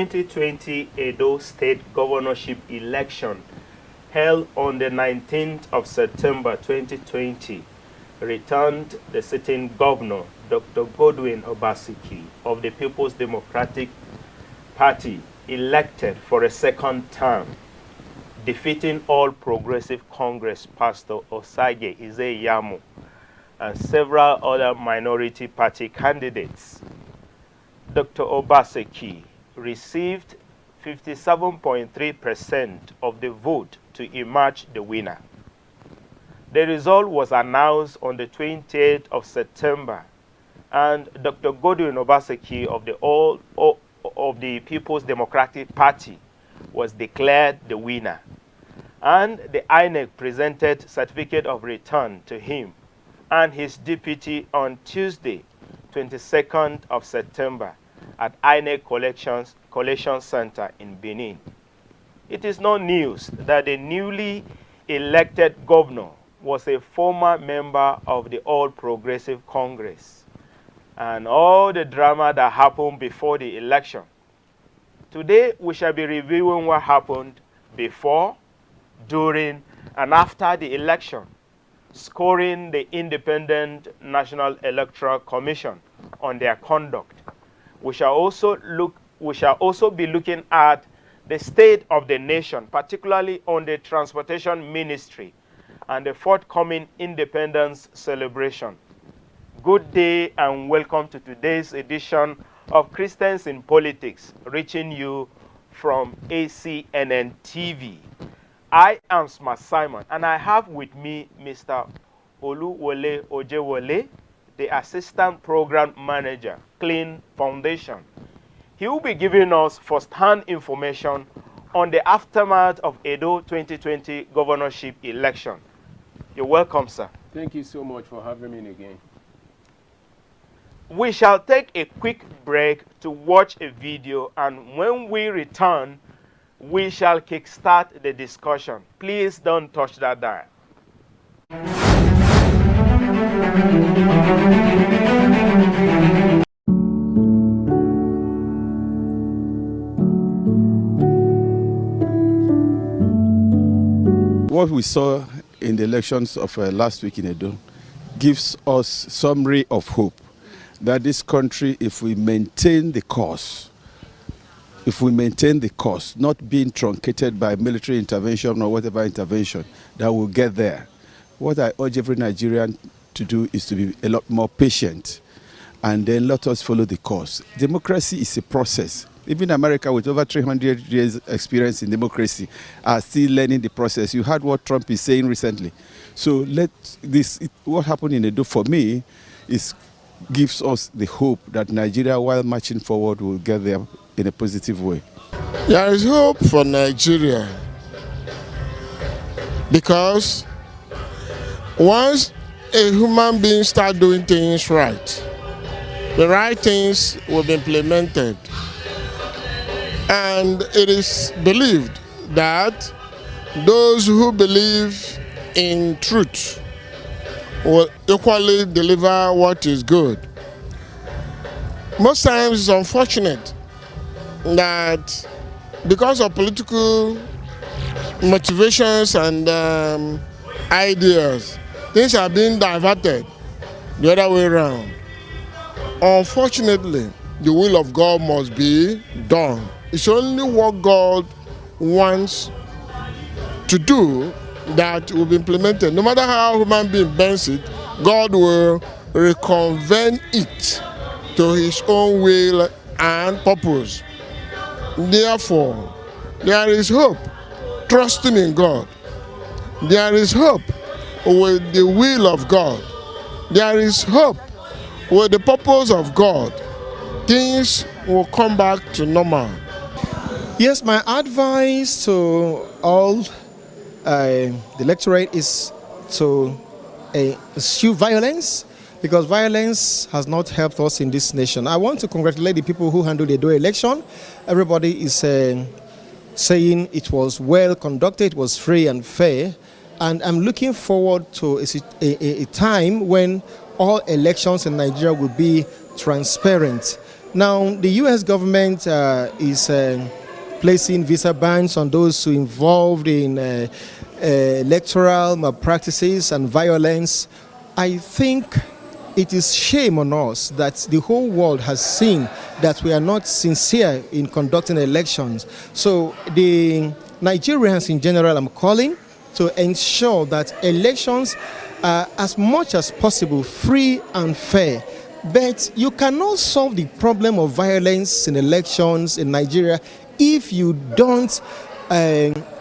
2020 Edo State Governorship election held on the 19th of September 2020 returned the sitting governor, Dr. Godwin Obaseki of the People's Democratic Party, elected for a second term, defeating All Progressive Congress Pastor Osage Izeyamu and several other minority party candidates. Dr. Obaseki received 57.3% of the vote to emerge the winner. The result was announced on the 28th of September, and Dr. Godwin Obaseki of the People's Democratic Party was declared the winner, and the INEC presented certificate of return to him and his deputy on Tuesday, 22nd of September at INEC Collection Center in Benin. It is no news that the newly elected governor was a former member of the All Progressive Congress, and all the drama that happened before the election. Today, we shall be reviewing what happened before, during, and after the election, scoring the Independent National Electoral Commission on their conduct. We shall also be looking at the state of the nation, particularly on the Transportation Ministry and the forthcoming independence celebration. Good day and welcome to today's edition of Christians in Politics, reaching you from ACNNTV. I am Smart Simon, and I have with me Mr. Oluwole Ojewole, the Assistant Program Manager, Clean Foundation. He will be giving us first-hand information on the aftermath of Edo 2020 governorship election. You're welcome, sir. Thank you so much for having me again. We shall take a quick break to watch a video, and when we return, we shall kickstart the discussion. Please don't touch that dial. What we saw in the elections of last week in Edo gives us some ray of hope that this country, if we maintain the course, not being truncated by military intervention or whatever intervention, that we'll get there. What I urge every Nigerian to do is to be a lot more patient, and then let us follow the course. Democracy is a process. Even America, with over 300 years experience in democracy, are still learning the process. You heard what Trump is saying recently. So what happened in Edo for me gives us the hope that Nigeria, while marching forward, will get there in a positive way. There is hope for Nigeria because once a human being starts doing things right, the right things will be implemented. And it is believed that those who believe in truth will equally deliver what is good. Most times it's unfortunate that because of political motivations and ideas, things are being diverted the other way around. Unfortunately, the will of God must be done. It's only what God wants to do that will be implemented. No matter how human being bends it, God will reconvene it to his own will and purpose. Therefore, there is hope trusting in God. There is hope with the will of God. There is hope with the purpose of God. Things will come back to normal. Yes, my advice to all the electorate is to eschew violence, because violence has not helped us in this nation. I want to congratulate the people who handled the Edo election. Everybody is saying it was well conducted, it was free and fair, and I'm looking forward to a time when all elections in Nigeria will be transparent. Now, the U.S. government is placing visa bans on those who involved in electoral malpractices and violence. I think it is shame on us that the whole world has seen that we are not sincere in conducting elections. So the Nigerians in general, I'm calling to ensure that elections are as much as possible free and fair. But you cannot solve the problem of violence in elections in Nigeria if you don't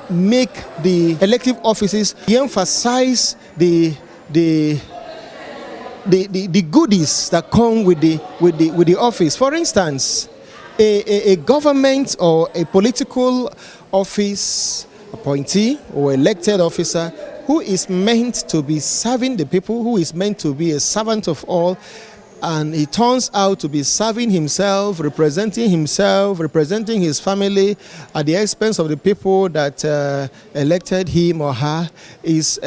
make the elective offices emphasize the goodies that come with the office. For instance, a government or a political office appointee or elected officer who is meant to be serving the people, who is meant to be a servant of all, and he turns out to be serving himself, representing his family at the expense of the people that elected him or her, is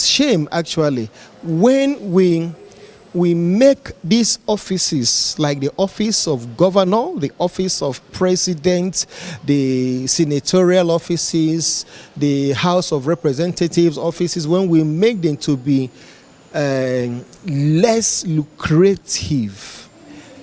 shame, actually. When we make these offices like the office of governor, the office of president, the senatorial offices, the House of Representatives offices, when we make them to be less lucrative,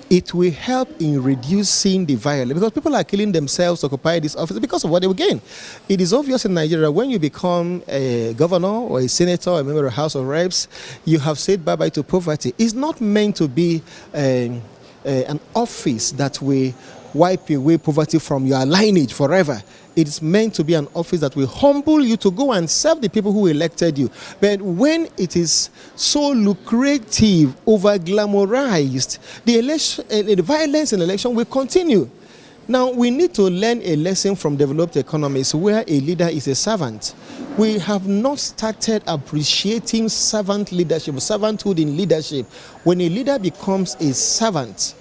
it will help in reducing the violence, because people are killing themselves to occupy this office because of what they will gain. It is obvious in Nigeria, when you become a governor or a senator or a member of the House of Reps, you have said bye-bye to poverty. It's not meant to be an office that will wipe away poverty from your lineage forever. It's meant to be an office that will humble you to go and serve the people who elected you. But when it is so lucrative, over-glamorized, the violence in election will continue. Now, we need to learn a lesson from developed economies where a leader is a servant. We have not started appreciating servant leadership, servanthood in leadership. When a leader becomes a servant,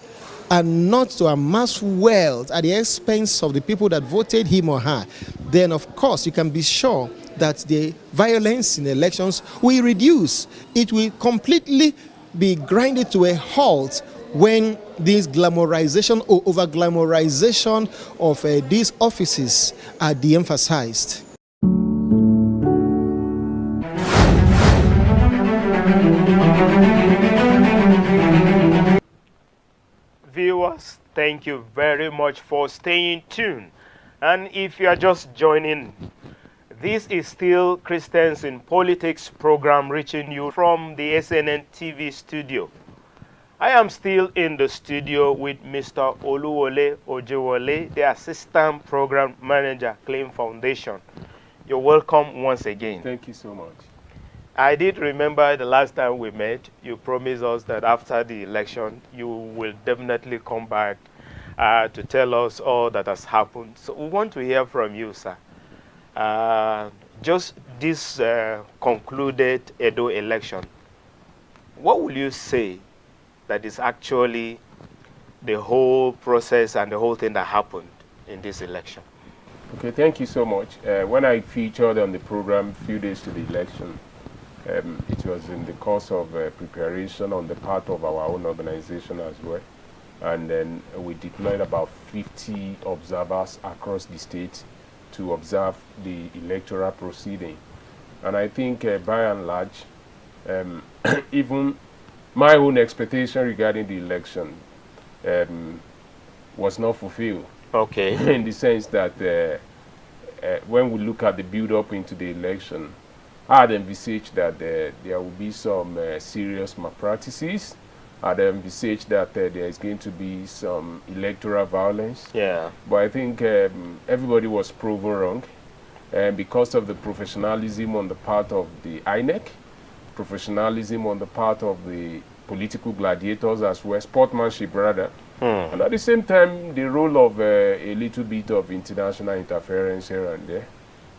and not to amass wealth at the expense of the people that voted him or her, then of course you can be sure that the violence in elections will reduce. It will completely be grinded to a halt when this glamorization or over-glamorization of these offices are de-emphasized. Viewers, thank you very much for staying tuned. And if you are just joining, this is still Christians in Politics program reaching you from the ACNNTV studio. I am still in the studio with Mr. Oluwole Ojewole, the Assistant Program Manager, Claim Foundation. You're welcome once again. Thank you so much. I did remember the last time we met, you promised us that after the election, you will definitely come back to tell us all that has happened. So we want to hear from you, sir. Just this concluded Edo election, what will you say that is actually the whole process and the whole thing that happened in this election? Okay, thank you so much. When I featured on the program a few days to the election, it was in the course of preparation on the part of our own organization as well. And then we deployed about 50 observers across the state to observe the electoral proceeding. And I think by and large, even my own expectation regarding the election was not fulfilled. Okay. In the sense that when we look at the build-up into the election, I had envisaged that there will be some serious malpractices. I had envisaged that there is going to be some electoral violence. Yeah. But I think everybody was proven wrong. And because of the professionalism on the part of the INEC, professionalism on the part of the political gladiators as well, sportsmanship rather, and at the same time, the role of a little bit of international interference here and there,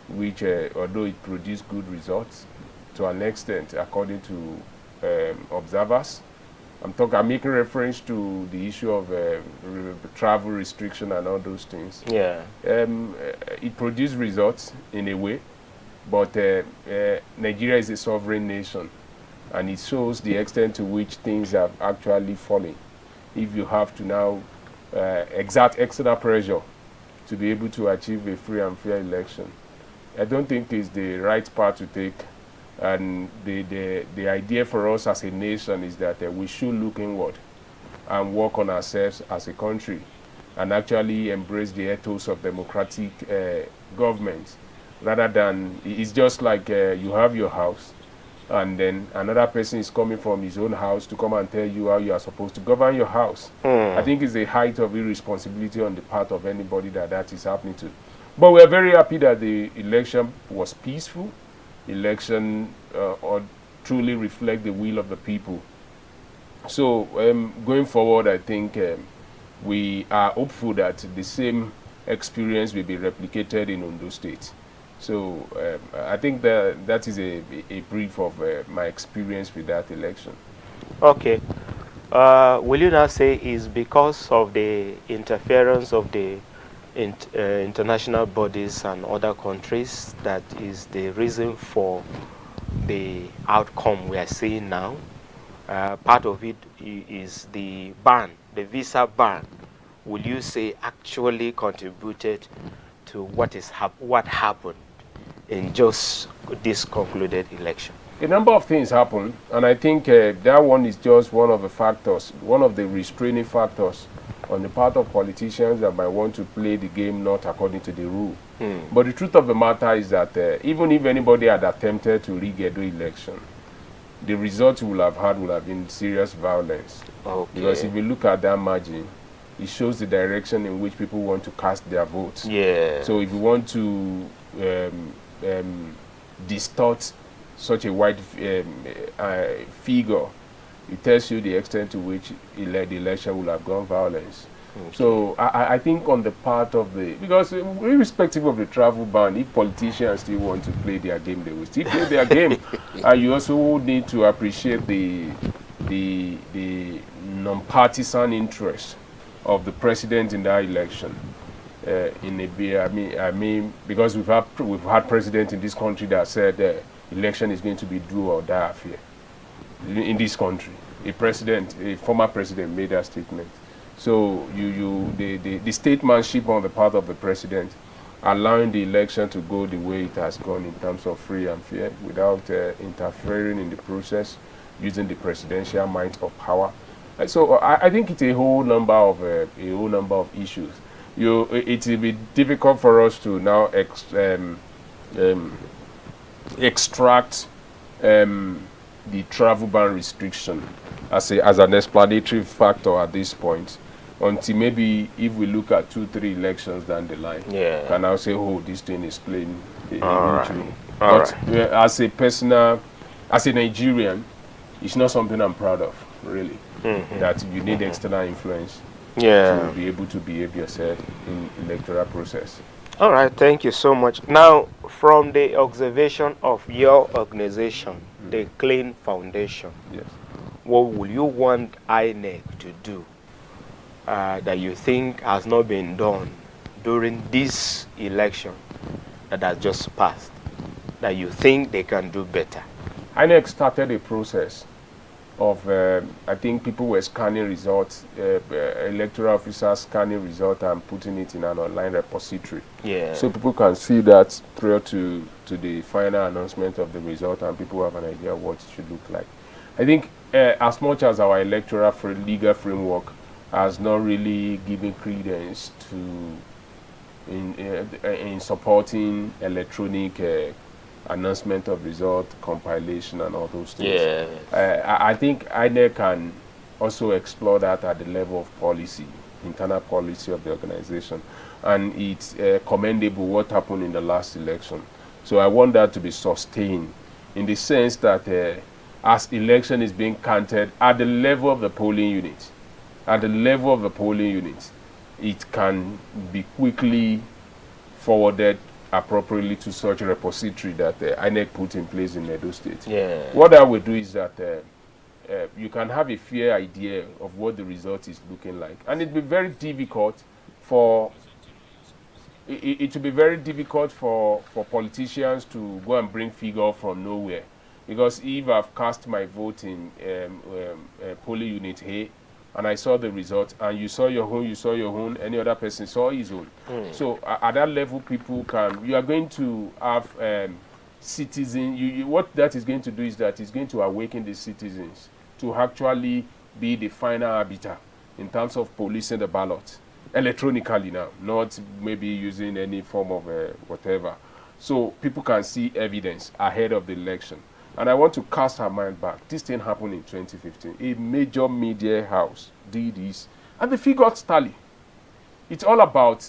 which, although it produced good results to an extent, according to observers. I'm making reference to the issue of travel restriction and all those things. Yeah. It produced results in a way, but Nigeria is a sovereign nation, and it shows the extent to which things have actually fallen. if you have to now exert extra pressure to be able to achieve a free and fair election. I don't think it's the right path to take. And the idea for us as a nation is that we should look inward and work on ourselves as a country and actually embrace the ethos of democratic government, rather than it's just like you have your house and then another person is coming from his own house to come and tell you how you are supposed to govern your house. I think it's the height of irresponsibility on the part of anybody that is happening to. But we're very happy that the election was peaceful. Election or truly reflect the will of the people. So going forward, I think we are hopeful that the same experience will be replicated in Ondo State. So I think that is a brief of my experience with that election. Okay. Will you now say is because of the interference of the international bodies and other countries that is the reason for the outcome we are seeing now? Part of it is the ban, the visa ban. Will you say actually contributed to what happened in just this concluded election? A number of things happened, and I think that one is just one of the factors, one of the restraining factors on the part of politicians that might want to play the game not according to the rule. But the truth of the matter is that even if anybody had attempted to rig the election, the result we will have had would have been serious violence. Okay. Because if you look at that margin, it shows the direction in which people want to cast their votes. Yeah. So if you want to distort such a wide figure, it tells you the extent to which the election will have gone violence. Okay. So I think on the part of because irrespective of the travel ban, if politicians still want to play their game, they will still play their game. And you also need to appreciate the non-partisan interest of the president in that election. I mean, because we've had president in this country that said election is going to be do or die affair. In this country, a former president made that statement. So the statesmanship on the part of the president, allowing the election to go the way it has gone in terms of free and fair, without interfering in the process, using the presidential might of power. So I think it's a whole number of issues. It will be difficult for us to now extract the travel ban restriction as an explanatory factor at this point, until maybe if we look at 2-3 elections down the line, can now say, oh, this thing is playing into. But as a Nigerian, it's not something I'm proud of, really. That you need external influence to be able to behave yourself in electoral process. All right, thank you so much. Now, from the observation of your organization, the Clean Foundation, what will you want INEC to do that you think has not been done during this election that has just passed, that you think they can do better? INEC started a process of, I think people were scanning results, electoral officers scanning results and putting it in an online repository. So people can see that prior to the final announcement of the result, and people have an idea of what it should look like. I think as much as our electoral legal framework has not really given credence to in supporting electronic announcement of result, compilation, and all those things. I think INEC can also explore that at the level of policy, internal policy of the organization. And it's commendable what happened in the last election. So I want that to be sustained in the sense that as election is being counted at the level of the polling unit, it can be quickly forwarded appropriately to such a repository that INEC put in place in Edo State. What I will do is that you can have a fair idea of what the result is looking like, and it'll be very difficult for politicians to go and bring figure from nowhere, because if I've cast my vote in polling unit A and I saw the result, and you saw your own, any other person saw his own. So at that level, you are going to have citizens. What that is going to do is that it's going to awaken the citizens to actually be the final arbiter in terms of policing the ballot electronically now, not maybe using any form of whatever. So people can see evidence ahead of the election. And I want to cast our mind back. This thing happened in 2015. A major media house did this, and the figures tally. It's all about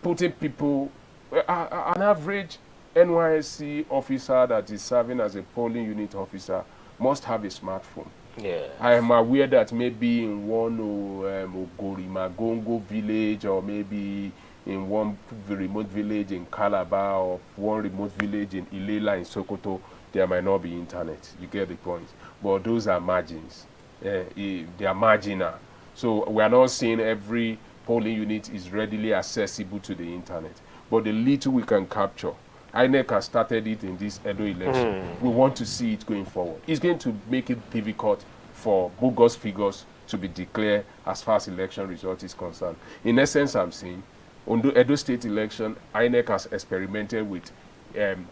putting people, an average NYSC officer that is serving as a polling unit officer must have a smartphone. Yeah. I am aware that maybe in one Ogorimagongo village, or maybe in one remote village in Calabar, or one remote village in Ilela in Sokoto, there might not be internet. You get the point. But those are margins. They are marginal. So we are not saying every polling unit is readily accessible to the internet. But the little we can capture, INEC has started it in this Edo election. We want to see it going forward. It's going to make it difficult for bogus figures to be declared as far as election result is concerned. In essence, I'm saying, on the Edo State election, INEC has experimented with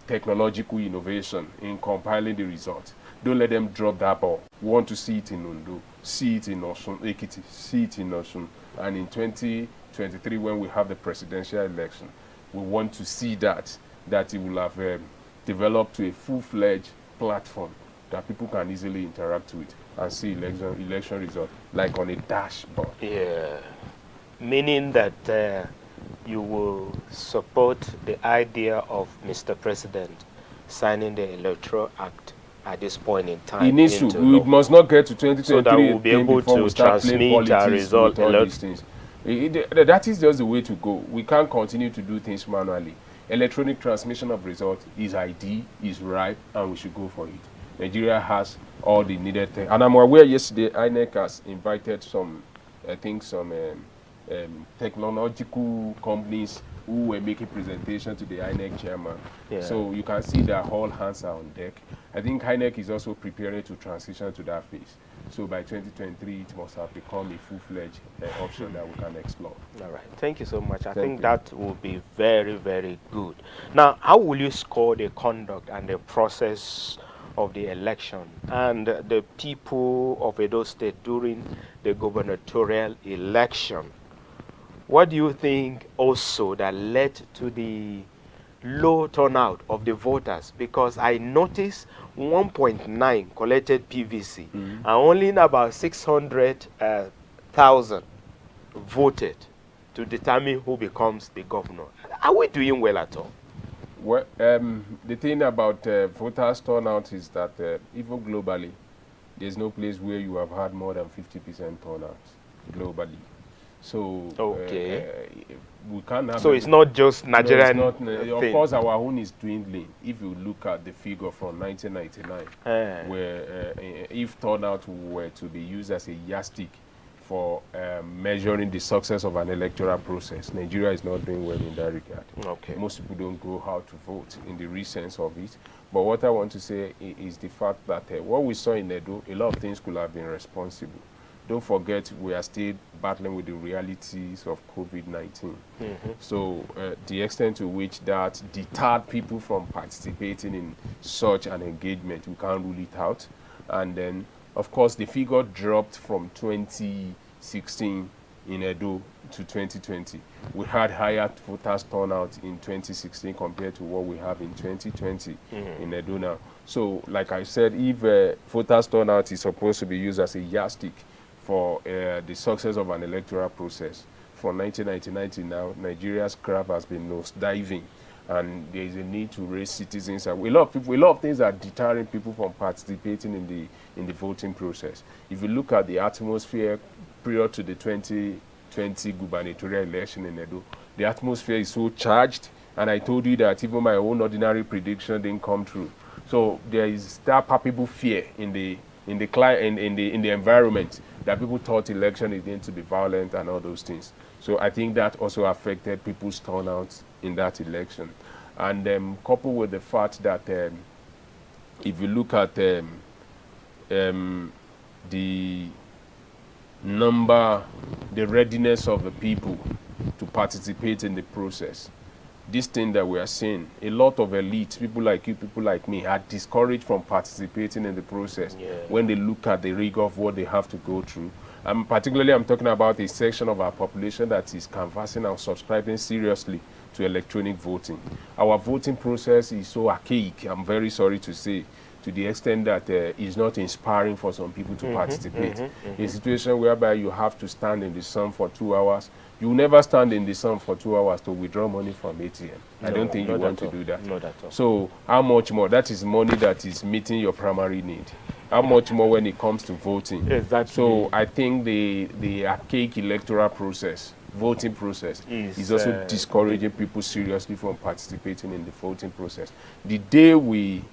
technological innovation in compiling the result. Don't let them drop that ball. We want to see it in Ondo, see it in Osun, Ekiti, see it in Osun. And in 2023, when we have the presidential election, we want to see that it will have developed to a full-fledged platform that people can easily interact with and see election result, like on a dashboard. Yeah. Meaning that you will support the idea of Mr. President signing the Electoral Act at this point in time. It needs to. We must not get to 2023 so that we'll be able to transmit our result. All these things. That is just the way to go. We can't continue to do things manually. Electronic transmission of result is ID, is ripe, and we should go for it. Nigeria has all the needed things. And I'm aware yesterday INEC has invited some, I think some technological companies who were making presentation to the INEC chairman. Yeah. So you can see that all hands are on deck. I think INEC is also preparing to transition to that phase. So by 2023, it must have become a full-fledged option that we can explore. All right. Thank you so much. I Thank think you. that will be very, very good. Now, how will you score the conduct and the process of the election and the people of Edo State during the gubernatorial election? What do you think also that led to the low turnout of the voters? Because I noticed 1.9 collected PVC and only about 600,000 voted to determine who becomes the governor. Are we doing well at all? Well, the thing about voters turnout is that even globally, there's no place where you have had more than 50% turnout globally. So okay, we can't have. So it's not just Nigerian. No, it's not, of course, our own is dwindling. If you look at the figure from 1999, where if turnout were to be used as a yardstick for measuring the success of an electoral process, Nigeria is not doing well in that regard. Okay. Most people don't go out to vote in the real sense of it. But what I want to say is the fact that what we saw in Edo, a lot of things could have been responsible. Don't forget, we are still battling with the realities of COVID-19. So the extent to which that deterred people from participating in such an engagement, we can't rule it out. And then, of course, the figure dropped from 2016 in Edo to 2020. We had higher voters turnout in 2016 compared to what we have in 2020 in Edo now. So, like I said, if voters turnout is supposed to be used as a yardstick for the success of an electoral process, from 1999 to now, Nigeria's graph has been nosediving, and there is a need to raise citizens. A lot of things are deterring people from participating in the voting process. If you look at the atmosphere prior to the 2020 gubernatorial election in Edo, the atmosphere is so charged, and I told you that even my own ordinary prediction didn't come true. So there is that palpable fear in the environment that people thought election is going to be violent and all those things. So I think that also affected people's turnout in that election. And coupled with the fact that if you look at the Number, the readiness of the people to participate in the process. This thing that we are seeing, a lot of elites, people like you, people like me, are discouraged from participating in the process when they look at the rigor of what they have to go through. Particularly, I'm talking about a section of our population that is canvassing and subscribing seriously to electronic voting. Our voting process is so archaic, I'm very sorry to say, to the extent that it's not inspiring for some people to participate. A situation whereby you have to stand in the sun for 2 hours. You will never stand in the sun for 2 hours to withdraw money from ATM. I don't think you want to do that. Not at all. So how much more? That is money that is meeting your primary need. How much more when it comes to voting? Exactly. So I think the archaic electoral process, voting process, is also discouraging people seriously from participating in the voting process. The day we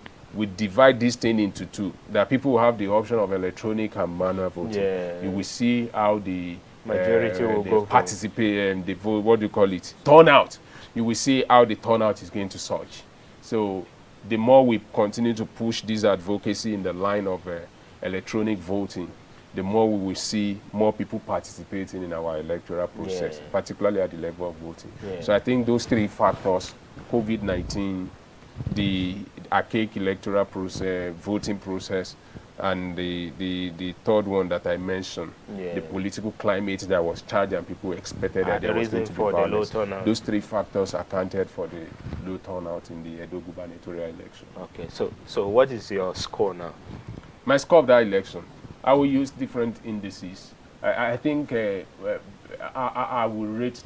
divide this thing into two, that people will have the option of electronic and manual voting, you will see how the majority will go participate and the vote, what do you call it, turnout. You will see how the turnout is going to surge. So the more we continue to push this advocacy in the line of electronic voting, the more we will see more people participating in our electoral process, particularly at the level of voting. So I think those three factors, COVID-19, the archaic electoral process, voting process, and the third one that I mentioned, the political climate that was charged and people expected that there was going to be violence. Those three factors accounted for the low turnout in the Edo gubernatorial election. Okay, so what is your score now? My score of that election, I will use different indices. I think I will rate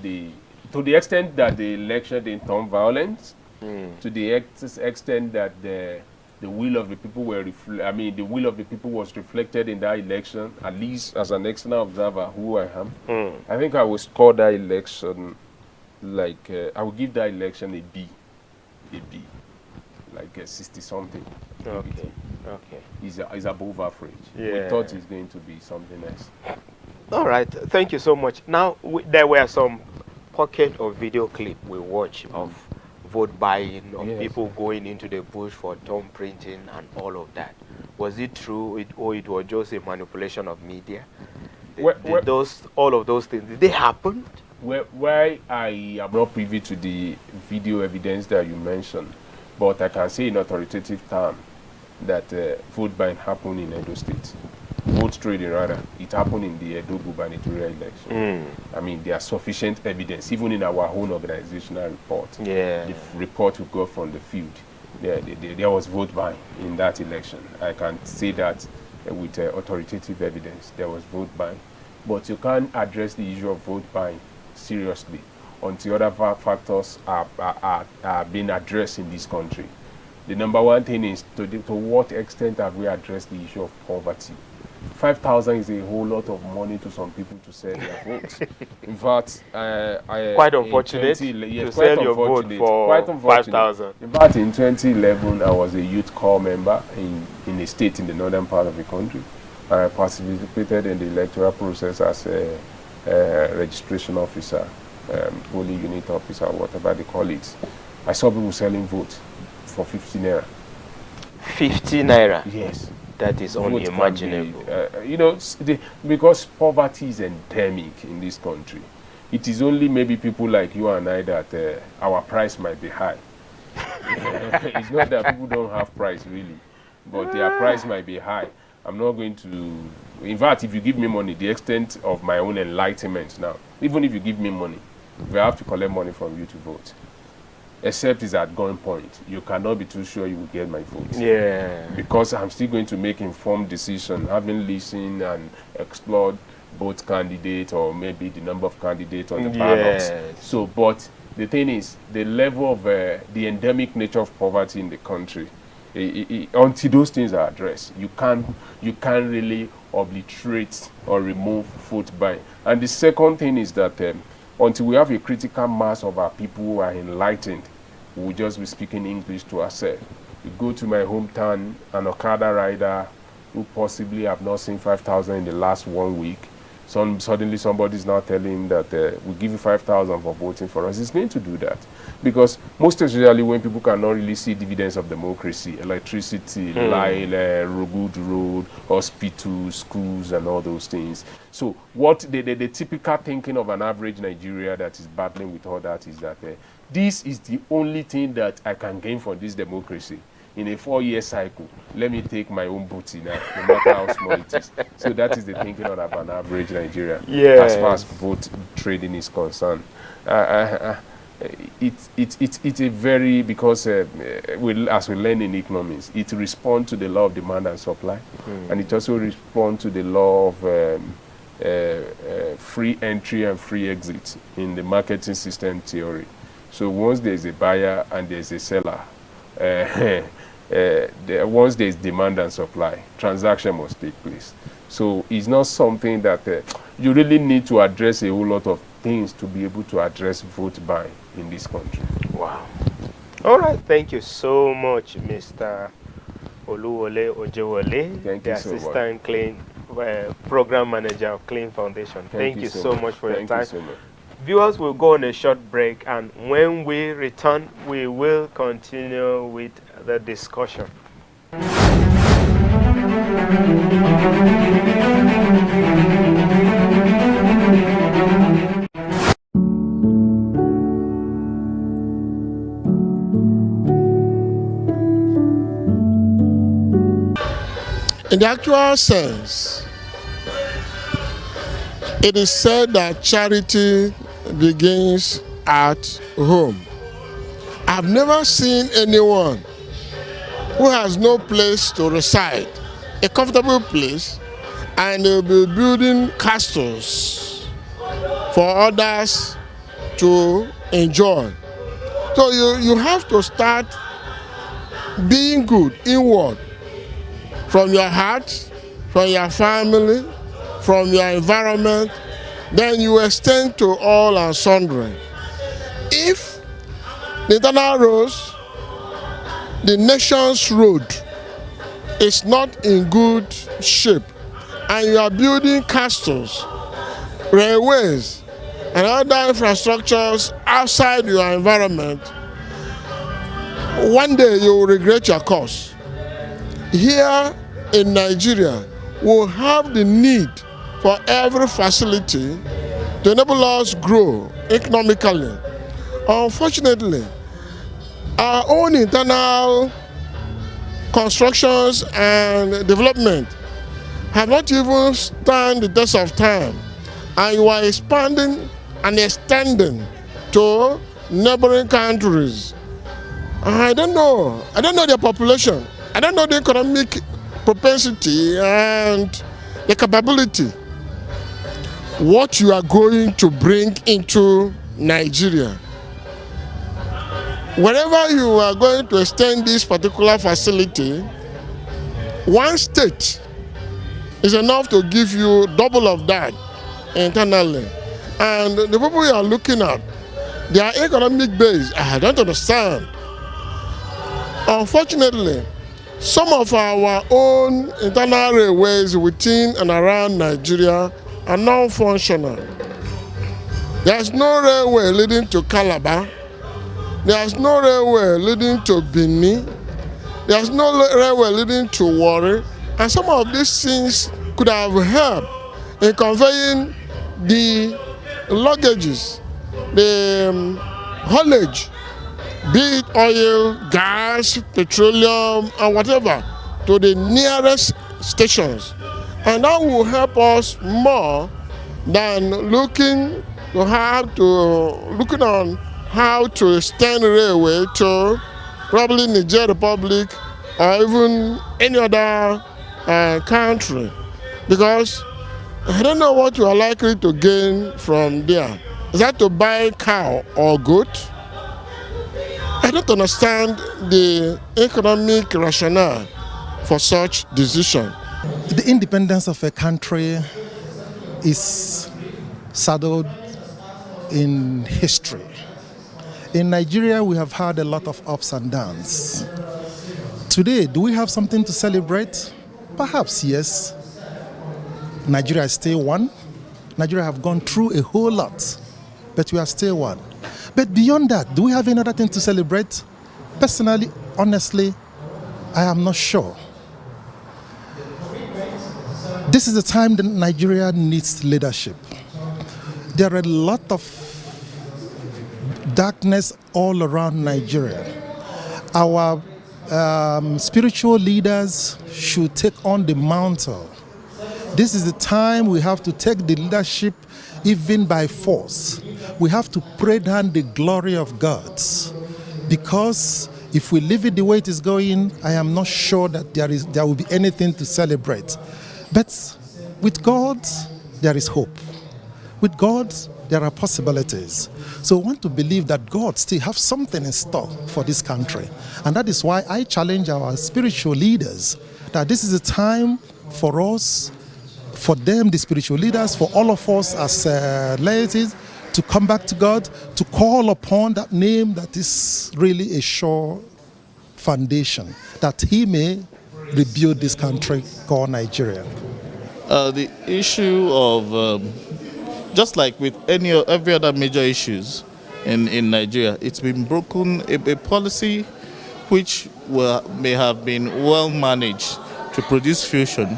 to the extent that the election didn't turn violent, to the extent that the will of the people the will of the people was reflected in that election, at least as an external observer who I am. I think I will score that election like, I will give that election a B, like a 60 something. Okay. Is above average. Yeah. We thought it's going to be something else. All right, thank you so much. Now, there were some pocket of video clip we watched of vote buying, of people going into the bush for thumb printing and all of that. Was it true, or it was just a manipulation of media? All of those things, did they happen? Why I am not privy to the video evidence that you mentioned, but I can say in authoritative terms that vote buying happened in Edo State. Vote trading, rather, it happened in the Edo gubernatorial election. I mean, there are sufficient evidence, even in our own organizational report. The report we got from the field, there was vote buying in that election. I can say that with authoritative evidence, there was vote buying. But you can't address the issue of vote buying seriously until other factors are being addressed in this country. The number one thing is to what extent have we addressed the issue of poverty? 5,000 is a whole lot of money to some people to sell their votes. In fact, quite unfortunate to sell your vote for 5,000. In fact, in 2011, I was a youth corps member in a state in the northern part of the country. I participated in the electoral process as a registration officer, polling unit officer, whatever they call it. I saw people selling votes for 50 naira. 50 naira? Yes. That is unimaginable. Because poverty is endemic in this country. It is only maybe people like you and I that our price might be high. It's not that people don't have price, really, but their price might be high. I'm not going to... In fact, if you give me money, the extent of my own enlightenment now, even if you give me money, we have to collect money from you to vote. Except it's at gunpoint. You cannot be too sure you will get my vote. Because I'm still going to make informed decision, having listened and explored both candidates or maybe the number of candidates on the ballots. So, but the thing is, the level of the endemic nature of poverty in the country, until those things are addressed, you can't really obliterate or remove vote buying. And the second thing is that until we have a critical mass of our people who are enlightened, we'll just be speaking English to ourselves. You go to my hometown, an Okada rider who possibly have not seen 5,000 in the last 1 week, Suddenly somebody's now telling him that we'll give you 5,000 for voting for us. He's going to do that. Because most especially when people cannot really see dividends of democracy, electricity, line, good road, hospitals, schools, and all those things. So what the typical thinking of an average Nigeria that is battling with all that is that this is the only thing that I can gain from this democracy. In a 4-year cycle, let me take my own booty now, no matter how small it is. So that is the thinking of an average Nigerian, as far as vote trading is concerned. It's a very, because as we learn in economics, it responds to the law of demand and supply, and it also responds to the law of free entry and free exit in the marketing system theory. So once there's a buyer and there's a seller, once there's demand and supply, transaction must take place. So it's not something that you really need to address a whole lot of things to be able to address vote buying in this country. Wow. All right. Thank you so much, Mr. Oluwole Ojewole, the Assistant Clean Program Manager of Clean Foundation. Thank you so much for your time. Viewers will go on a short break, and when we return, we will continue with the discussion. In the actual sense, it is said that charity begins at home. I've never seen anyone who has no place to reside, a comfortable place, and they'll be building castles for others to enjoy. So you have to start being good inward, from your heart, from your family, from your environment. Then you extend to all and sundry. If the internal roads, the nation's road, is not in good shape, and you are building castles, railways, and other infrastructures outside your environment, one day you will regret your course. Here in Nigeria, we'll have the need for every facility to enable us grow economically. Unfortunately, our own internal constructions and development have not even stand the test of time, and you are expanding and extending to neighboring countries. I don't know their population. I don't know the economic propensity and the capability. What you are going to bring into Nigeria. Wherever you are going to extend this particular facility, one state is enough to give you double of that internally. And the people you are looking at, their economic base, I don't understand. Unfortunately, some of our own internal railways within and around Nigeria are non-functional. There's no railway leading to Calabar. There's no railway leading to Benin. There's no railway leading to Warri. And some of these things could have helped in conveying the luggages, the haulage, be it oil, gas, petroleum, and whatever, to the nearest stations. And that will help us more than looking on how to extend railway to probably Niger Republic or even any other country. Because I don't know what you are likely to gain from there. Is that to buy cow or goat? I don't understand the economic rationale for such decision. The independence of a country is saddled in history. In Nigeria, we have had a lot of ups and downs. Today, do we have something to celebrate? Perhaps yes. Nigeria is still one. Nigeria have gone through a whole lot, but we are still one. But beyond that, do we have any other thing to celebrate? Personally, honestly, I am not sure. This is the time that Nigeria needs leadership. There are a lot of darkness all around Nigeria. Our spiritual leaders should take on the mantle. This is the time we have to take the leadership even by force. We have to pray down the glory of God, because if we leave it the way it is going, I am not sure that there will be anything to celebrate. But with God, there is hope. With God, there are possibilities. So I want to believe that God still has something in store for this country. And that is why I challenge our spiritual leaders that this is a time for us, for them, the spiritual leaders, for all of us as laities, to come back to God, to call upon that name that is really a sure foundation, that He may rebuild this country called Nigeria. The issue of, just like with every other major issues in Nigeria, it's been broken. A policy which may have been well managed to produce fusion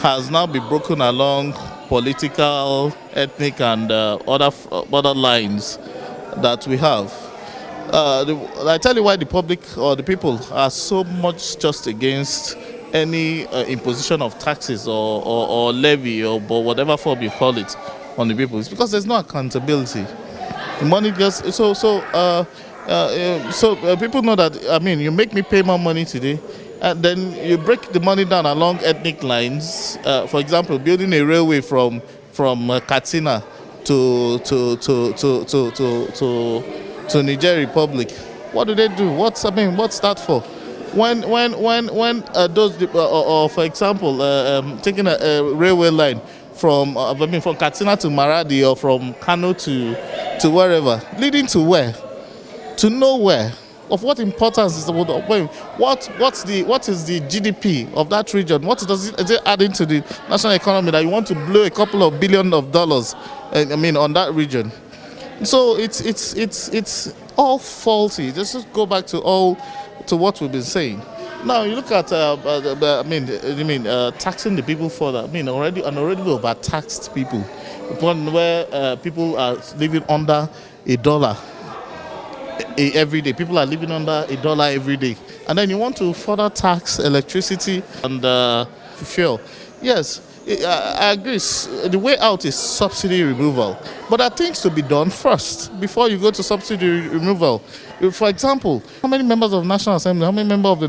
has now been broken along political, ethnic, and other lines that we have. I tell you why the public or the people are so much just against any imposition of taxes or levy or whatever form you call it on the people. It's because there's no accountability. The money just so people know that. I mean, you make me pay more money today, and then you break the money down along ethnic lines. For example, building a railway from Katsina to Niger Republic. What do they do? What's that for? When those for example, taking a railway line from Katsina to Maradi or from Kano to wherever, leading to where? To nowhere. Of what importance is what is the GDP of that region? Is it adding to the national economy that you want to blow a couple of billion of dollars? On that region. So it's all faulty. Just go back to what we've been saying. Now you look at taxing the people further. Already we've overtaxed people. One where people are living under $1 every day. People are living under $1 every day, and then you want to further tax electricity and fuel. Yes, I agree. The way out is subsidy removal, but there are things to be done first before you go to subsidy removal. For example, how many members of the National Assembly, how many members of the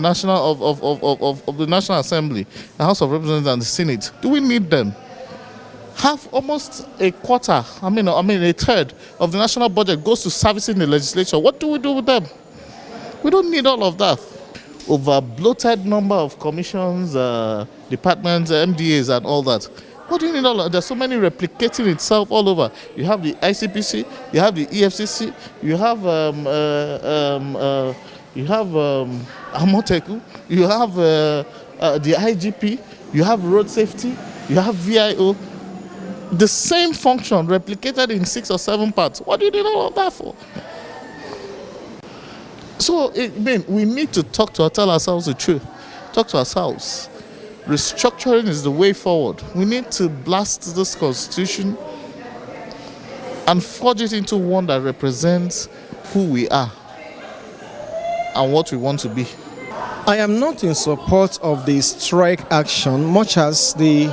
National Assembly, the House of Representatives, and the Senate? Do we need them? Have almost a quarter, a third of the national budget goes to servicing the legislature. What do we do with them? We don't need all of that. Over bloated number of commissions, departments, MDAs, and all that. What do you need all of that? There's so many replicating itself all over. You have the ICPC, you have the EFCC, you have Amoteku, you have the IGP, you have road safety, you have VIO. The same function replicated in 6 or 7 parts. What do you need all of that for? So, we need to tell ourselves the truth. Talk to ourselves. Restructuring is the way forward. We need to blast this constitution and forge it into one that represents who we are and what we want to be. I am not in support of the strike action, much as the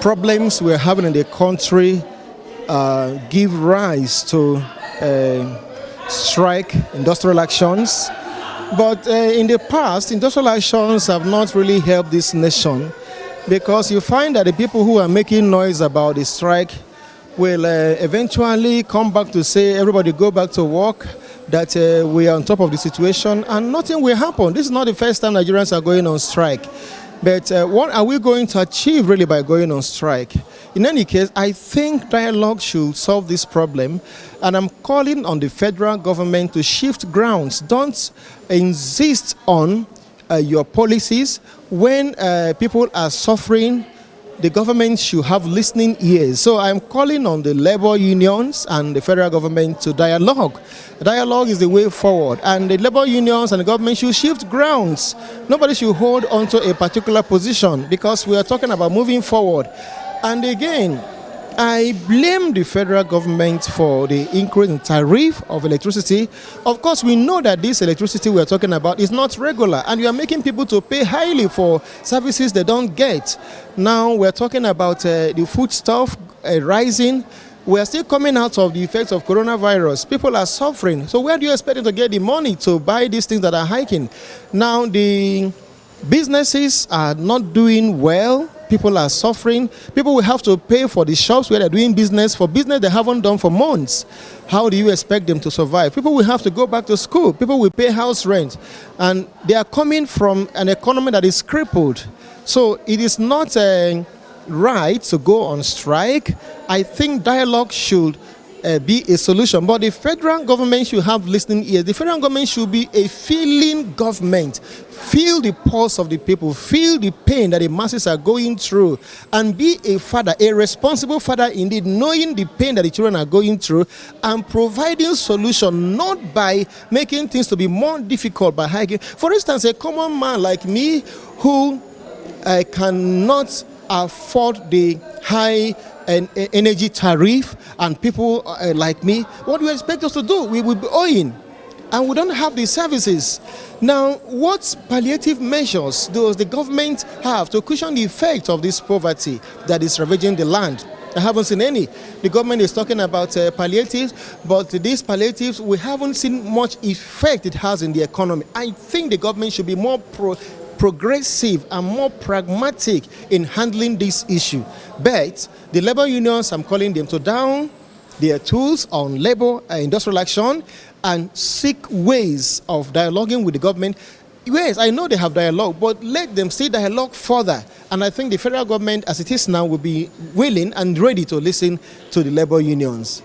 problems we're having in the country give rise to strike, industrial actions. But in the past, industrial actions have not really helped this nation, because you find that the people who are making noise about the strike will eventually come back to say, everybody go back to work, that we are on top of the situation, and nothing will happen. This is not the first time Nigerians are going on strike. But what are we going to achieve really by going on strike? In any case, I think dialogue should solve this problem, and I'm calling on the federal government to shift grounds. Don't insist on your policies when people are suffering. the government should have listening ears. So I'm calling on the labor unions and the federal government to dialogue. Dialogue is the way forward, and the labor unions and the government should shift grounds. Nobody should hold onto a particular position, because we are talking about moving forward. And again, I blame the federal government for the increase in tariff of electricity. Of course, we know that this electricity we are talking about is not regular, and you are making people to pay highly for services they don't get. Now we're talking about the foodstuff rising. We are still coming out of the effects of coronavirus. People are suffering. So where do you expect them to get the money to buy these things that are hiking? Now the businesses are not doing well. People are suffering. People will have to pay for the shops where they're doing business for business they haven't done for months. How do you expect them to survive? People will have to go back to school. People will pay house rent. And they are coming from an economy that is crippled. So it is not right to go on strike. I think dialogue should be a solution, but the federal government should have listening ears. The federal government should be a feeling government. Feel the pulse of the people, feel the pain that the masses are going through, and be a father, a responsible father indeed, knowing the pain that the children are going through and providing solution, not by making things to be more difficult by hiking. For instance, a common man like me who cannot afford the high energy tariff, and people like me, what do you expect us to do? We will be owing, and we don't have the services. Now, what palliative measures does the government have to cushion the effect of this poverty that is ravaging the land? I haven't seen any. The government is talking about palliatives, but these palliatives, we haven't seen much effect it has in the economy. I think the government should be more progressive and more pragmatic in handling this issue. But the labor unions, I'm calling them to down their tools on labor industrial action and seek ways of dialoguing with the government. Yes, I know they have dialogue, but let them see dialogue further. And I think the federal government, as it is now, will be willing and ready to listen to the labor unions.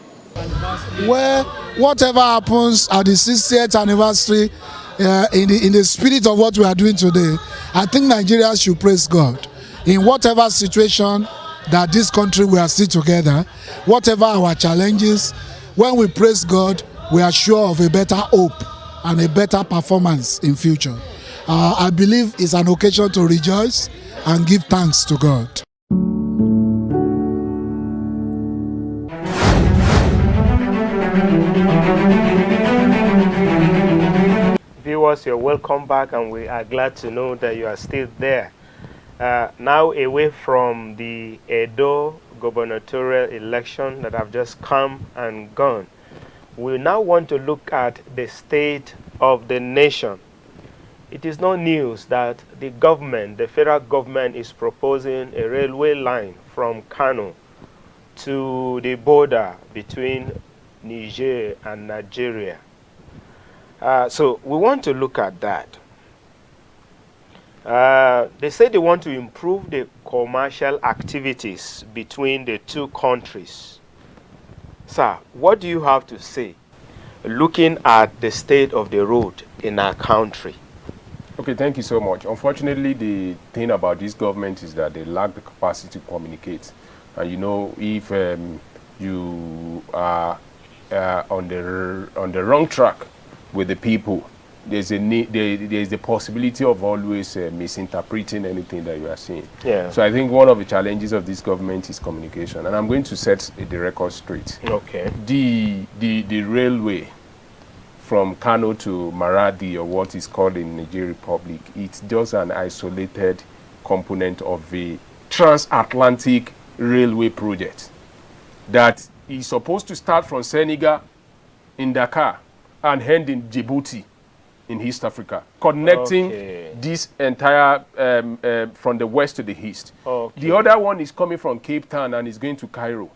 Where whatever happens at the 60th anniversary, in the spirit of what we are doing today, I think Nigeria should praise God. In whatever situation that this country we are still together, whatever our challenges, when we praise God, we are sure of a better hope and a better performance in future. I believe it's an occasion to rejoice and give thanks to God. Viewers, you're welcome back, and we are glad to know that you are still there. Now away from the Edo gubernatorial election that have just come and gone, we now want to look at the state of the nation. It is no news that the government, the federal government, is proposing a railway line from Kano to the border between Niger and Nigeria. So we want to look at that. They say they want to improve the commercial activities between the two countries. Sir, what do you have to say looking at the state of the road in our country? Okay, thank you so much. Unfortunately, the thing about this government is that they lack the capacity to communicate. And you know, if you are on the wrong track with the people, there's the possibility of always misinterpreting anything that you are saying. Yeah. So I think one of the challenges of this government is communication, and I'm going to set the record straight. Okay. The railway from Kano to Maradi, or what is called in Nigeria Republic, it's just an isolated component of the transatlantic railway project that is supposed to start from Senegal in Dakar and end in Djibouti in East Africa, connecting this entire from the west to the east. Okay. The other one is coming from Cape Town and is going to Cairo.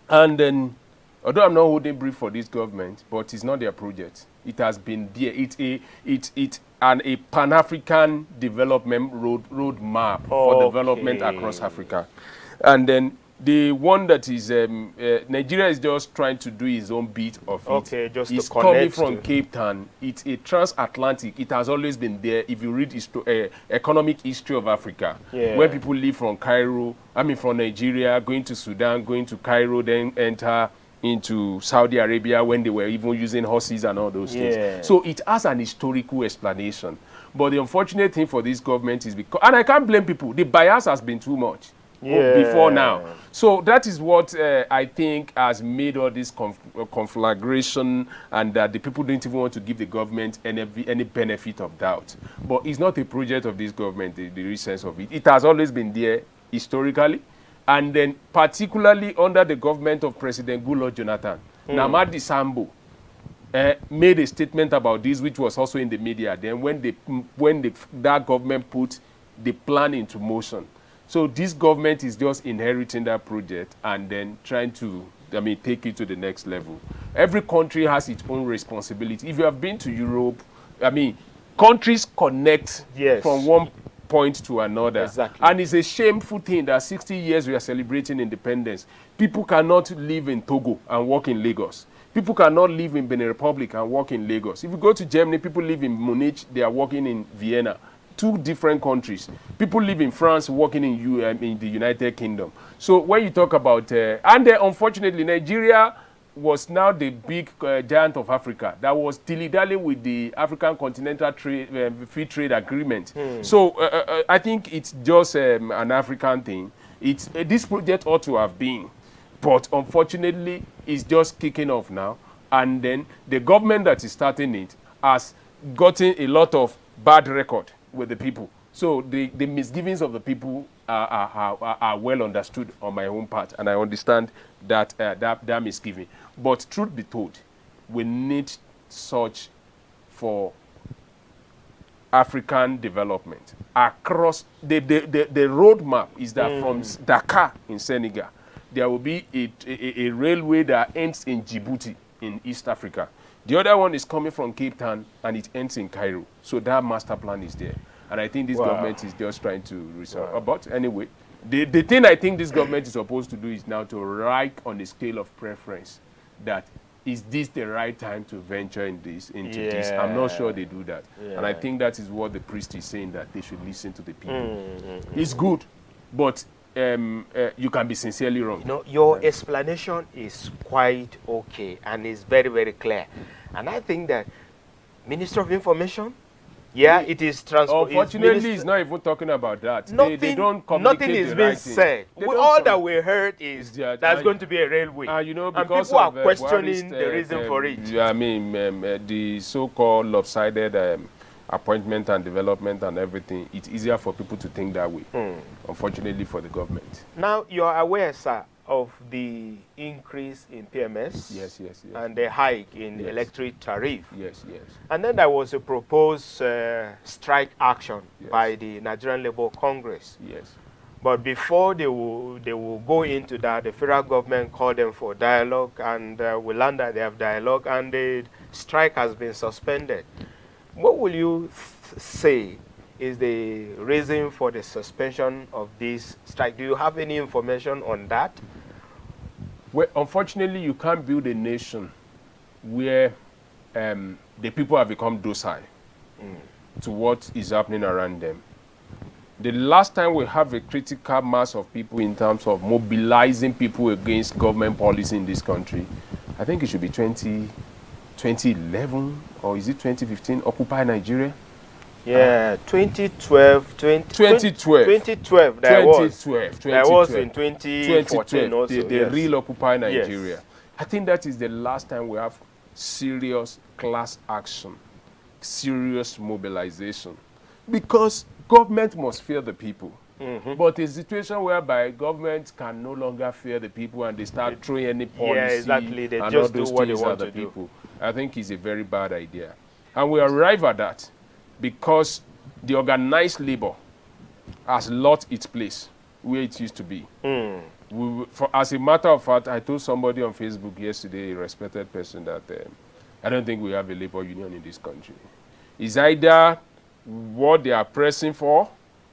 And then, although I'm not holding brief for this government, but it's not their project. It has been there. It's a Pan-African development road map for development across Africa. And then The one that is Nigeria is just trying to do his own bit of it. Okay, just it's to coming connect from to. Cape Town. It's a transatlantic. It has always been there. If you read economic history of Africa, Yeah. where people live from Cairo, from Nigeria, going to Sudan, going to Cairo, then enter into Saudi Arabia when they were even using horses and all those Yeah. things. So it has an historical explanation. But the unfortunate thing for this government is because, and I can't blame people, the bias has been too much. Yeah. Before now. So that is what I think has made all this conflagration, and that the people don't even want to give the government any benefit of doubt. But it's not a project of this government, the real sense of it. It has always been there historically, and then particularly under the government of President Goodluck Jonathan. Namadi Sambo made a statement about this, which was also in the media. Then when that government put the plan into motion. So this government is just inheriting that project and then trying to, take it to the next level. Every country has its own responsibility. If you have been to Europe, countries connect from one point to another. Exactly. And it's a shameful thing that 60 years we are celebrating independence. People cannot live in Togo and work in Lagos. People cannot live in Benin Republic and work in Lagos. If you go to Germany, people live in Munich, they are working in Vienna. Two different countries. People live in France, working in the United Kingdom. So when you talk about, unfortunately, Nigeria was now the big giant of Africa that was dilly-dallying with the African Continental Free Trade Agreement. So I think it's just an African thing. This project ought to have been, but unfortunately, it's just kicking off now. And then the government that is starting it has gotten a lot of bad record with the people. So the misgivings of the people are well understood on my own part, and I understand that that misgiving. But truth be told, we need such for African development across the roadmap is that from Dakar in Senegal, there will be a railway that ends in Djibouti in East Africa. The other one is coming from Cape Town and it ends in Cairo. So that master plan is there. And I think this government is just trying to resolve. But anyway, the thing I think this government is supposed to do is now to write on the scale of preference that is this the right time to venture into this? I'm not sure they do that. And I think that is what the priest is saying, that they should listen to the people. It's good, but you can be sincerely wrong. Your explanation is quite okay and is very, very clear. And I think that Minister of Information, it is transport. Unfortunately, it's not even talking about that. Nothing, they don't communicate nothing is the being right thing. said. All that we heard is there's going to be a railway. Because and people are questioning Buhari's, the reason for it. The so-called lopsided appointment and development and everything, it's easier for people to think that way, unfortunately for the government. Now, you are aware, sir, of the increase in PMS yes. and the hike in the electric tariff. Yes. And then there was a proposed strike action by the Nigerian Labour Congress. Yes. But before they will go into that, the federal government called them for dialogue, and we learned that they have dialogue, and the strike has been suspended. What will you say is the reason for the suspension of this strike? Do you have any information on that? Well, unfortunately, you can't build a nation where the people have become docile to what is happening around them. The last time we have a critical mass of people in terms of mobilizing people against government policy in this country, I think it should be 2011, or is it 2015, Occupy Nigeria? Yeah, 2012, 2012, there was in 2014 also. The real Occupy Nigeria. Yes. I think that is the last time we have serious class action, serious mobilization, because government must fear the people. But a situation whereby government can no longer fear the people and they start throwing any policy They and just all those do what they things want at the to do. people, I think is a very bad idea. And we arrive at that because the organized labor has lost its place where it used to be. As a matter of fact, I told somebody on Facebook yesterday, a respected person, that I don't think we have a labor union in this country. It's either what they are pressing for,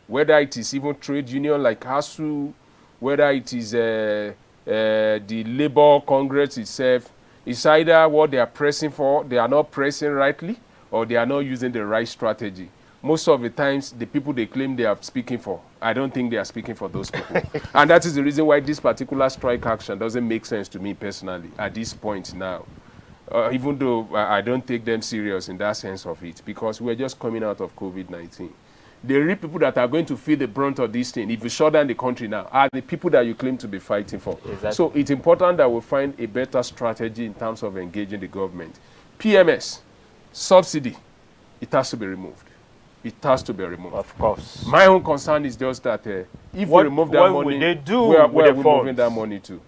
whether it is even trade union like ASU whether it is the Labour Congress itself, it's either what they are pressing for, they are not pressing rightly, or they are not using the right strategy. Most of the times, the people they claim they are speaking for, I don't think they are speaking for those people. And that is the reason why this particular strike action doesn't make sense to me personally at this point now. Even though I don't take them serious in that sense of it, because we're just coming out of COVID-19. The real people that are going to feel the brunt of this thing, if you shut down the country now, are the people that you claim to be fighting for. Exactly. So it's important that we find a better strategy in terms of engaging the government. PMS, subsidy, it has to be removed. It has to be removed. Of course. My own concern is just that if we remove that money, where are we moving that money to?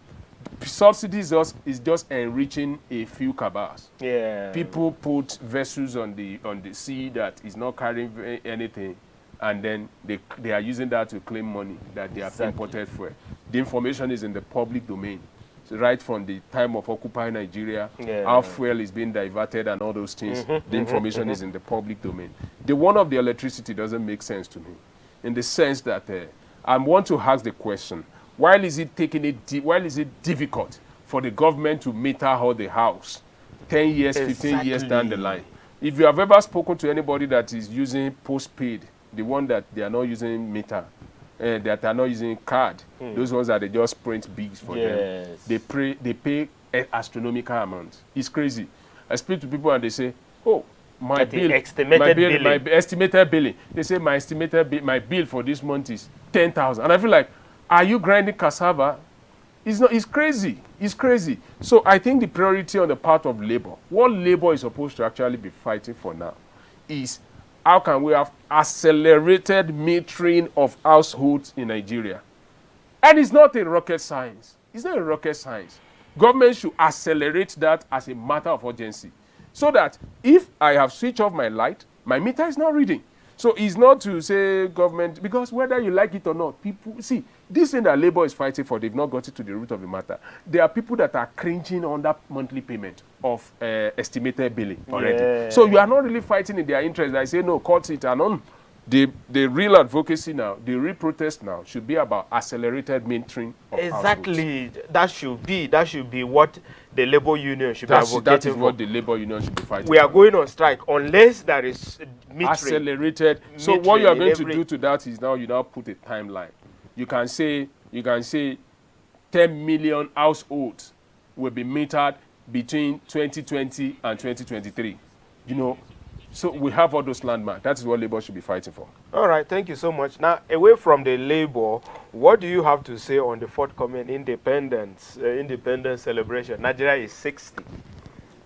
Subsidies is just enriching a few cabals. Yeah. People put vessels on the sea that is not carrying anything, and then they are using that to claim money that they have imported for. The information is in the public domain. So right from the time of Occupy Nigeria, how fuel is being diverted and all those things, the information is in the public domain. The one of the electricity doesn't make sense to me, in the sense that I want to ask the question, why is it difficult for the government to meter out the house 10 years, 15 years down the line? If you have ever spoken to anybody that is using postpaid, the one that they are not using meter, that are not using card, those ones that they just print bigs for them, they pay astronomical amounts. It's crazy. I speak to people and they say, oh, my estimated billing. They say my bill for this month is 10,000. And I feel like, are you grinding cassava? It's crazy. It's crazy. So I think the priority on the part of labor, what labor is supposed to actually be fighting for now, is how can we have accelerated metering of households in Nigeria? And it's not a rocket science. It's not a rocket science. Government should accelerate that as a matter of urgency, so that if I have switched off my light, my meter is not reading. So it's not to say government, because whether you like it or not, people, see, this thing that labor is fighting for, they've not got it to the root of the matter. There are people that are cringing on that monthly payment of estimated billing already. Yeah. So you are not really fighting in their interest. I say, no, cut it and on. The real advocacy now, the real protest now should be about accelerated metering of exactly. Households. That should be what the labor union should be advocating That is for. what the labor union should be fighting We are going on strike unless there is metering. Accelerated. So what you are going to do to that is now you now put a timeline. You can say 10 million households will be metered between 2020 and 2023. You know, so we have all those landmarks. That is what labor should be fighting for. All right, thank you so much. Now, away from the labor, what do you have to say on the forthcoming independence celebration? Nigeria is 60.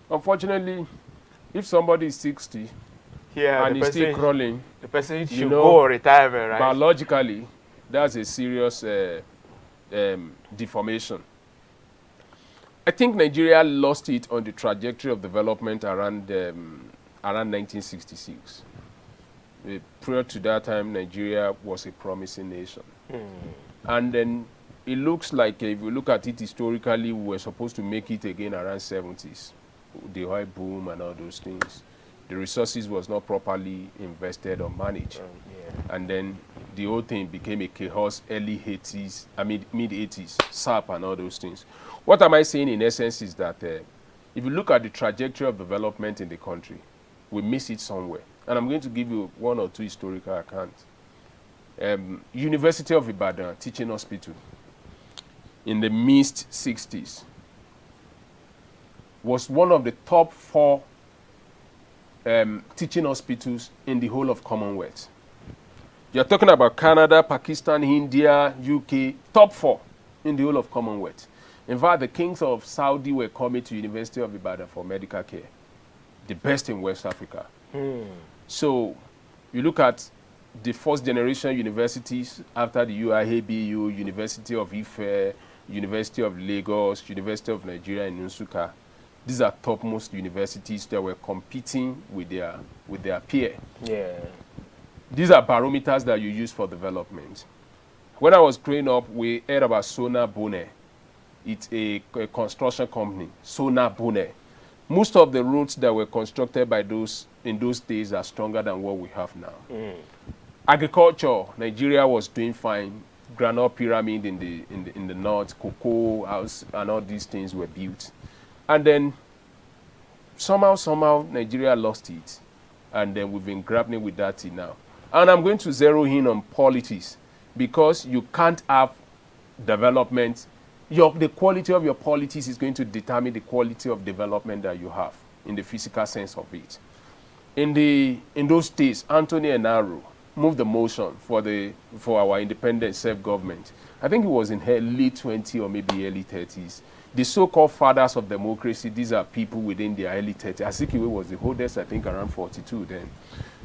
Unfortunately, if somebody is 60 and is still crawling, the person should go on retirement, right? Biologically, that's a serious deformation. I think Nigeria lost it on the trajectory of development around 1966. Prior to that time, Nigeria was a promising nation. And then it looks like, if you look at it historically, we were supposed to make it again around 70s. The oil boom and all those things. The resources was not properly invested or managed. And then the whole thing became a chaos, early 80s, mid-80s, SAP and all those things. What am I saying in essence is that if you look at the trajectory of development in the country, we miss it somewhere. And I'm going to give you one or two historical accounts. University of Ibadan Teaching Hospital in the mid-60s was one of the top 4 teaching hospitals in the whole of Commonwealth. You're talking about Canada, Pakistan, India, UK, top 4 in the whole of Commonwealth. In fact, the kings of Saudi were coming to University of Ibadan for medical care. The best in West Africa. So you look at the first generation universities after the UIABU, University of Ife, University of Lagos, University of Nigeria in Nsukka. These are topmost universities that were competing with their peer. These are barometers that you use for development. When I was growing up, we heard about Sona Bone. It's a construction company, Sona Bone. Most of the roads that were constructed by in those days are stronger than what we have now. Agriculture, Nigeria was doing fine. granite pyramid in the north, cocoa house, and all these things were built. And then somehow Nigeria lost it, and then we've been grappling with that till now. And I'm going to zero in on politics, because you can't have development. The quality of your politics is going to determine the quality of development that you have in the physical sense of it. In those days, Anthony Enaro moved the motion for our independent self-government. I think it was in her late 20s or maybe early 30s. The so-called fathers of democracy, these are people within their early 30s. Azikiwe was the oldest, I think, around 42 then.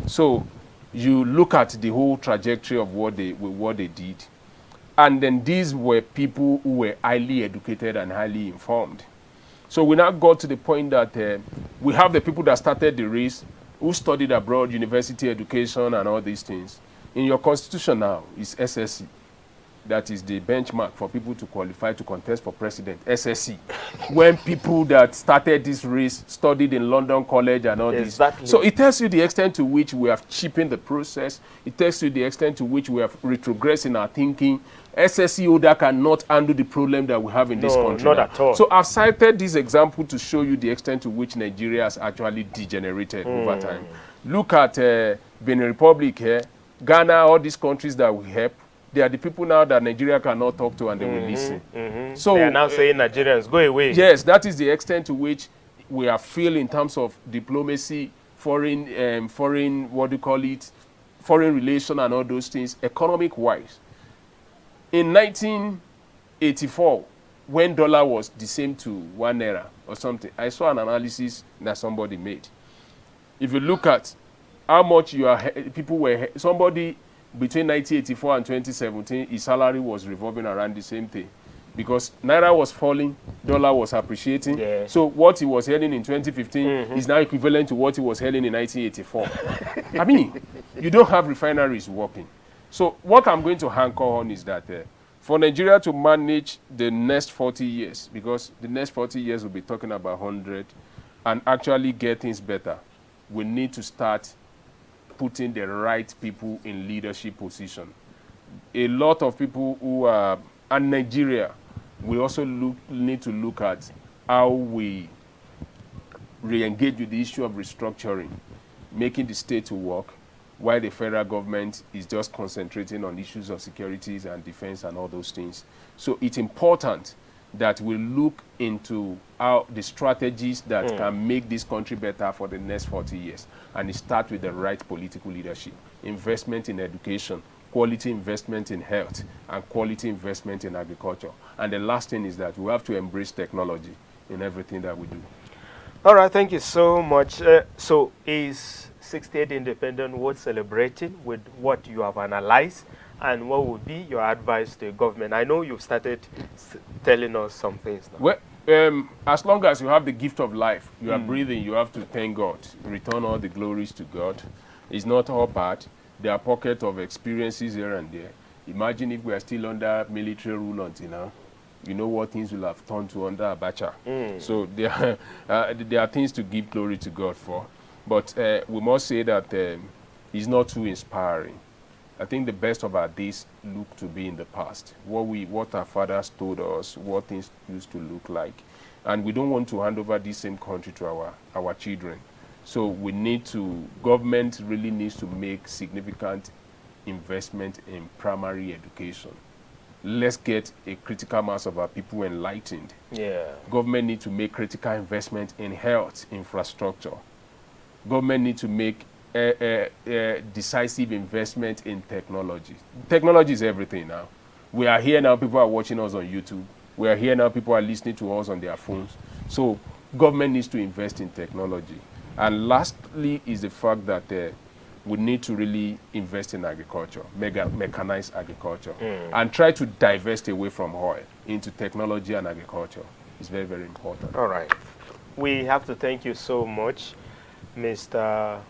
So you look at the whole trajectory of what they did. And then these were people who were highly educated and highly informed. So we now got to the point that we have the people that started the race, who studied abroad, university education and all these things. In your constitution now is SSC. That is the benchmark for people to qualify to contest for president, SSC. When people that started this race studied in London College and all this. So it tells you the extent to which we have cheapened the process. It tells you the extent to which we have retrogressed in our thinking. SSC holder cannot handle the problem that we have in this country. Not at all. So I've cited this example to show you the extent to which Nigeria has actually degenerated over time. Look at Benin Republic here, Ghana, all these countries that we help. They are the people now that Nigeria cannot talk to, and they will listen. So they are now saying Nigerians, go away. Yes, that is the extent to which we are feel in terms of diplomacy, foreign relation and all those things, economic-wise. In 1984, when dollar was the same to 1 naira or something, I saw an analysis that somebody made. If you look at how much somebody between 1984 and 2017, his salary was revolving around the same thing, because naira was falling, dollar was appreciating. Yeah. So what he was earning in 2015 is now equivalent to what he was earning in 1984. I mean, you don't have refineries working. So what I'm going to anchor on is that for Nigeria to manage the next 40 years, because the next 40 years we'll be talking about 100, and actually get things better, we need to start putting the right people in leadership position. A lot of people who are, and Nigeria, we also need to look at how we re-engage with the issue of restructuring, making the state to work, while the federal government is just concentrating on issues of securities and defense and all those things. So it's important that we look into how the strategies that can make this country better for the next 40 years. And it starts with the right political leadership, investment in education, quality investment in health, and quality investment in agriculture. And the last thing is that we have to embrace technology in everything that we do. All right, thank you so much. So is 68th Independent worth celebrating with what you have analyzed? And what would be your advice to the government? I know you've started telling us some things now. Well, as long as you have the gift of life, you are breathing, you have to thank God. Return all the glories to God. It's not all bad. There are pockets of experiences here and there. Imagine if we are still under military rule until now. You know what things will have turned to under Abacha. So there are things to give glory to God for. But we must say that it's not too inspiring. I think the best of our days look to be in the past. What our fathers told us, what things used to look like. And we don't want to hand over this same country to our children. So government really needs to make significant investment in primary education. Let's get a critical mass of our people enlightened. Yeah. Government needs to make critical investment in health infrastructure. Government needs to make decisive investment in technology. Technology is everything now. We are here now, people are watching us on YouTube. We are here now, people are listening to us on their phones. So government needs to invest in technology. And lastly is the fact that we need to really invest in agriculture, mechanized agriculture, and try to divest away from oil into technology and agriculture. It's very, very important. All right. We have to thank you so much, Mr.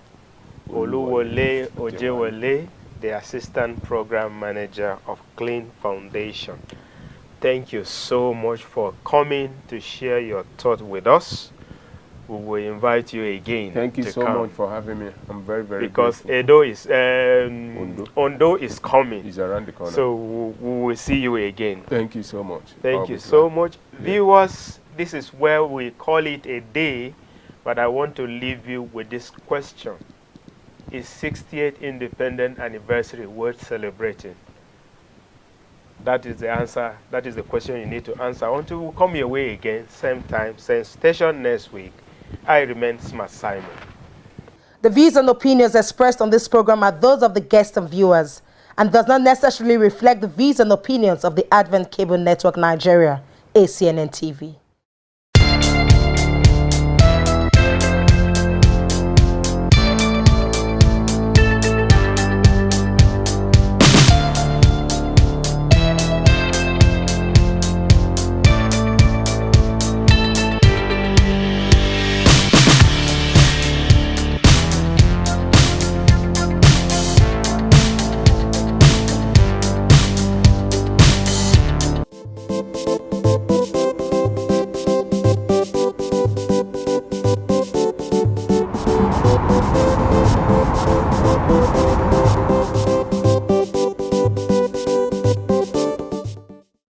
Oluwole Ojewole, the Assistant Program Manager of Clean Foundation. Thank you so much for coming to share your thoughts with us. we will invite you again. Thank you to so come. much for having me. I'm very, very because grateful. Edo is Ondo is coming. It's around the corner. So we will see you again. Thank you so much. Thank you so much. Yeah. Viewers, this is where we call it a day, but I want to leave you with this question. Is 60th independent anniversary worth celebrating? That is the answer. That is the question you need to answer. Until we come your way again, same time, same station next week, I remain Smart Simon. The views and opinions expressed on this program are those of the guests and viewers and does not necessarily reflect the views and opinions of the Advent Cable Network Nigeria, ACNNTV.